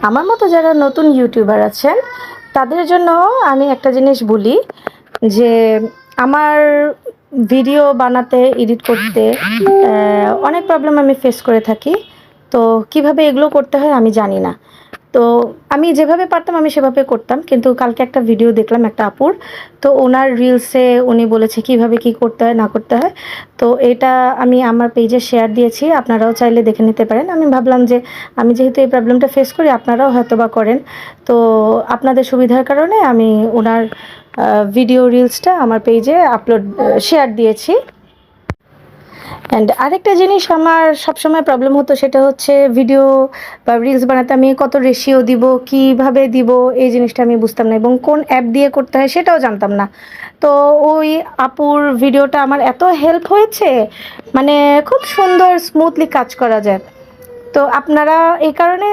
আমার মতো যারা নতুন ইউটিউবার আছেন তাদের জন্য আমি একটা জিনিস বলি যে আমার ভিডিও বানাতে এডিট করতে অনেক প্রবলেম আমি ফেস করে থাকি। তো কিভাবে এগুলো করতে হয় আমি জানি না। তো আমি যেভাবে পারতাম আমি সেভাবে করতাম, কিন্তু কালকে একটা ভিডিও দেখলাম একটা আপুর। তো ওনার রিলসে উনি বলেছে কিভাবে কি করতে হয় না করতে হয়। তো এটা আমি আমার পেজে শেয়ার দিয়েছি, আপনারাও চাইলে দেখে নিতে পারেন। আমি ভাবলাম যে আমি যেহেতু এই প্রবলেমটা ফেস করি আপনারাও হয়তো বা করেন, তো আপনাদের সুবিধার কারণে আমি ওনার ভিডিও রিলসটা আমার পেজে শেয়ার দিয়েছি। অ্যান্ড আরেকটা জিনিস আমার সবসময় প্রবলেম হতো, সেটা হচ্ছে ভিডিও বা রিলস বানাতে আমি কত রেশিও দিব, কিভাবে দিব, এই জিনিসটা আমি বুঝতাম না এবং কোন অ্যাপ দিয়ে করতে হয় সেটাও জানতাম না। তো ওই আপুর ভিডিওটা আমার এত হেল্প হয়েছে, মানে খুব সুন্দর স্মুথলি কাজ করা যায়। তো আপনারা এই কারণে